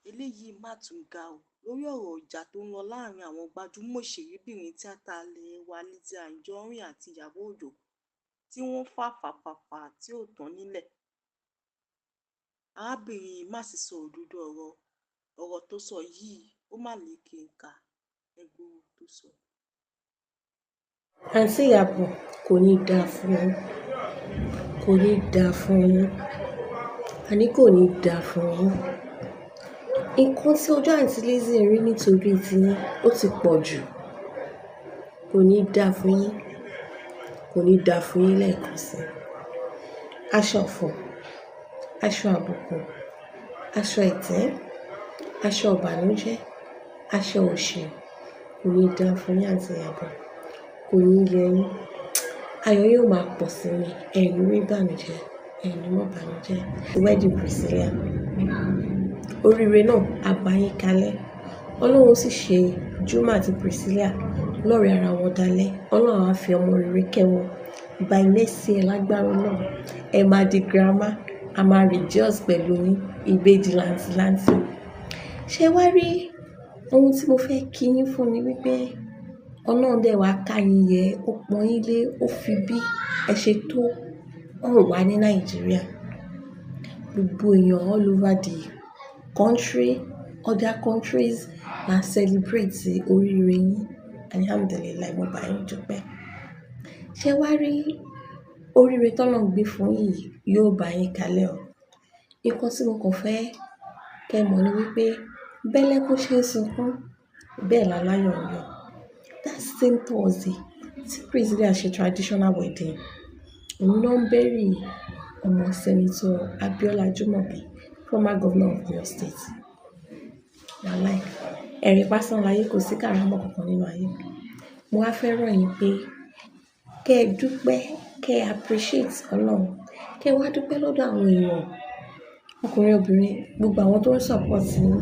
eléyìí má tún ga o lórí ọ̀rọ̀ ìjà tó ń lọ láàrin àwọn gbajúmọ̀ òṣèrébìnrin tíátà ilẹ̀ wa Lizzy Anjorin àti Ìyábọ̀ Òjó tí wọ́n fà fàfàfà tí ò tán nílẹ̀. Arábìnrin yìí má sì sọ òdodo ọ̀rọ̀ tó sọ yìí ó má lékè ńkà ẹgbẹ́ ohun tó sọ. Àǹtí Ìyábọ̀, kò ní dáa fún yín, kò ní dáa fún yín, àní kò ní dáa fún yín. Nǹkan tí ojú àǹtí Lizzy rí nítorí tiyín ó ti pọ̀ jù. Kò ní dáa fún yín, kò ní dáa fún yín lẹ́ẹ̀kan sí. Aṣọ ọ̀fọ̀, aṣọ àbùkù, aṣọ ẹ̀tẹ́, aṣọ ìbànújẹ́, aṣọ òṣì, kò ní dáa fún yín àǹtí Ìyábọ̀, kò ní yẹ yín. Ayọ̀ yóò máa pọ̀ sí ni, ẹ̀yin rí ìbànújẹ́, ẹ̀yin mọ̀ ìbànújẹ́. Wedding Priscilla, oríire náà á bá yín kalẹ̀. Ọlọ́run sì ṣe Juma àti Priscilla lọ́rẹ̀ẹ́ ara wọn dalẹ̀. Ọlọ́run á fi ọmọ rere kẹ́ wọn. By next year lágbára náà, ẹ máa di grandma, a máa rejoice pẹ̀lú yín, ìbejì làǹtìlanti. Ṣé wá rí ohun tí mo fẹ́ kí yín fún ni wípé Ọlọ́run dẹ̀ wá ká yín yẹ, ó pọ́n yín lé, ó fi bí ẹ ṣe tó hàn wá ní Nàìjíríà. Gbogbo èèyàn all over the country, other countries na celebrate oríire yín. Alhamdulillah, mo bá yín dúpẹ́. Ṣé wá rí oríire t'Ọlọ́run gbé fún yín yìí yóò bá yín kalẹ̀ o. Nǹkan tí mo kàn fẹ́ kẹ́ mọ̀ ni wípé bẹ́lẹ́kún ṣe ń sunkún, bẹ́ẹ̀ láláyọ̀ ń yọ̀. That same Thursday tí Priscilla ṣe traditional wedding, òun náà ń bury ọmọ Senator Abiola Jumobi, former governor of Oyo State. Wàláì, ẹ̀rín pásán láyé, kò sí kàrámọ̀ kankan nínú ayé. Mo wá fẹ́ rọ̀ yín pé kẹ́ ẹ dúpẹ́, kẹ́ ẹ appreciate Ọlọ́run, kẹ́ ẹ wá dúpẹ́ lọ́dọ̀ àwọn èèyàn, ọkùnrin obìnrin, gbogbo àwọn tó ń support yín,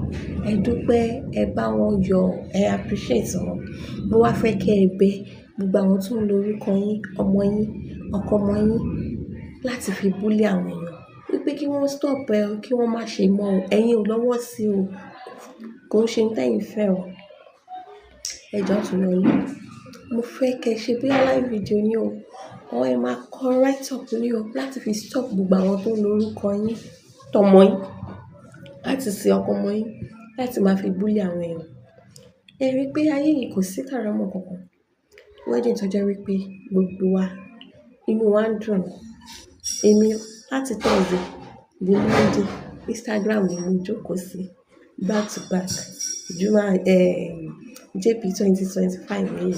ẹ dúpẹ́, ẹ bá wọn yọ̀, ẹ appreciate wọn. Mo wá fẹ́ kẹ́ ẹ bẹ gbogbo àwọn tó ń lo orúkọ yín, ọmọ yín, ọkọ ọmọ yín láti fi bully àwọn èèyàn wípé kí wọ́n stop ẹ, kí wọ́n má ṣe mọ́ o, ẹ̀yin ò lọ́wọ́ sí o, kò ń ṣe ní tẹ́yin fẹ́ o. Ẹ jọ̀ọ́ tún lọ yín. Mo fẹ́ kẹ́ ẹ ṣe bí live video ni o, or ẹ máa kọ write up ni o láti fi stop gbogbo àwọn tó ń lo orúkọ yín, tọmọ yín, láti ṣe ọkọ ọmọ yín, láti máa fi bully àwọn èèyàn. Ẹ rí pé ayé yìí kò sí kàrámọ̀ kankan. Wedding tó jẹ́ wípé gbogbo wa inú wa ń dùn. Èmi láti Thursday di Monday, Instagram ni mo jókòó sí back to back. Juma JP 2025 yìí.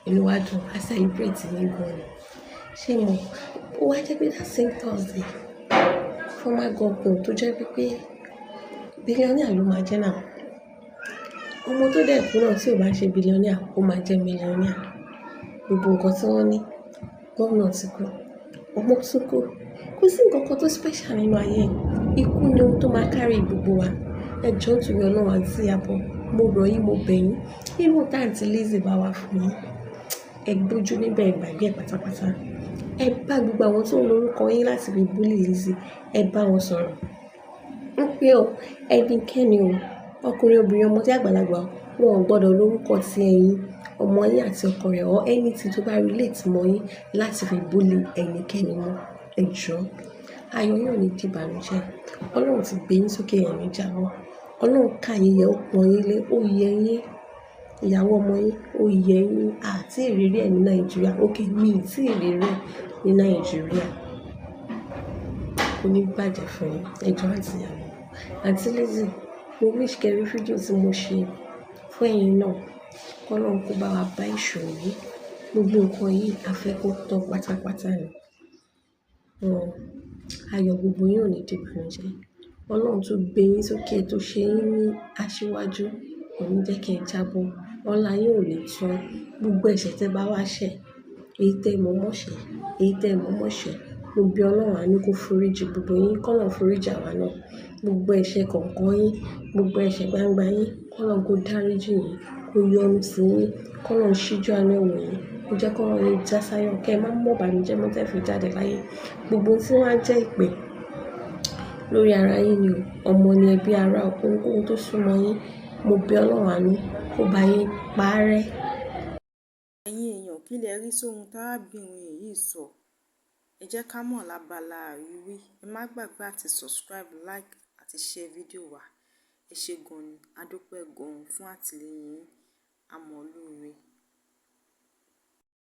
Inú wa dùn, a celebrate yín gan-an. Ṣé mo wá jẹ́ pé that same Thursday, former governor tó jẹ́ wípé billionaire ló máa jẹ́ náà. Ọmọ tó dẹ̀ kú náà tí ò bá ṣe billionaire, ó máa jẹ́ millionaire. Gbogbo nǹkan tí wọ́n ní, governor ti kú, ọmọ tún kú. Kò sí nǹkan kan tó special nínú ayé. Ikú ni ohun tó máa carry gbogbo wa. Ẹ jọ̀ọ́ nítorí Ọlọ́run àǹtí Ìyábọ̀, mo rọ̀ yín, mo bẹ̀ yín. Irú tá àǹtí Lizzy bá wá fún yín, ẹ gbójú níbẹ̀, ìgbàgbé ẹ̀ pátápátá. Ẹ bá gbogbo àwọn tó ń lo orúkọ yín láti fi bully Lizzy, ẹ bá wọn sọ̀rọ̀. Ń pé o, ẹnikẹ́ni o, ọkùnrin, obìnrin, ọmọdé, àgbàlagbà, wọn ò gbọdọ̀ lórúkọ ti ẹ̀yin, ọmọ yín àti ọkọ rẹ̀ or anything tó bá relate mọ́ yín láti fi bully ẹnikẹ́ni mọ́. Ẹ jọ̀ọ́, ayọ̀ yóò ní di ìbànújẹ́. Ọlọ́run ti gbé yín sókè, ẹ̀yin ní jábọ́. Ọlọ́run ká yín yẹ, ó pọ́n yín lé, ó yẹ yín. Ìyàwó ọmọ yín, ó yẹ yín. Àti ìrírí ẹ̀ ní Nàìjíríà. Okay, mi ì tí ìrírí ẹ̀ ní Nàìjíríà. Kò ní bàjẹ́ fún yín. Ẹ jọ̀ọ́ àǹtí Ìyábọ̀. Àǹtí Lizzy, mo wish kẹ́ rí fídíò tí mo ṣe fún ẹ̀yin náà. K'Ọlọ́run kó bá wa bá ìṣòro yìí. Gbogbo nǹkan yìí a fẹ́ kó tán pátápátá ni. Ayọ̀ gbogbo yín ò ní di ìbànújẹ́. Ọlọ́run tó gbé yín sókè, tó ṣe yín ní aṣíwájú, kò ní jẹ́ kí ẹ jábọ́. Ọlá yín ò ní tán. Gbogbo ẹ̀ṣẹ̀ tẹ bá wá ṣẹ̀, èyí tẹ mọ̀ mọ́ ṣẹ̀, èyí tẹ mọ̀ mọ́ ṣẹ̀, mo bí Ọlọ́run àánú kó foríjì gbogbo yín, k'Ọlọ́run foríjì àwa náà. Gbogbo ẹ̀ṣẹ̀ kọ̀ọ̀kan yín, gbogbo ẹ̀ṣẹ̀ gbangba yín, k'Ọlọ́run kó dáríjì yín, kó yọ́nú sí yín, k'Ọlọ́run ṣíjú àánú ẹ̀ wò yín, kó jẹ́ k'ọ́rọ̀ yín já sáyọ̀, kẹ́ ẹ má mọ̀ ìbànújẹ́ mọ́ tẹ́ fi jáde láyé. Gbogbo ohun tí wọ́n á jẹ́ ìpè lórí ara yín ni o, ọmọ ni ẹbí ará ohunkóhun tó súnmọ́ yín, mo bẹ̀ Ọlọ́run àánú kó bá yín parẹ́. Ẹ̀yin èèyàn, kí lẹ rí sóhun tárábìnrin yìí sọ? Ẹ jẹ́ ká mọ̀ lábala àríwí. Ẹ má gbàgbé àti subscribe, like àti share fídíò wa. Ẹ ṣé gan ni, a dúpẹ́ gan fún àtìlẹ́yìn yín, a mọ̀ lóore.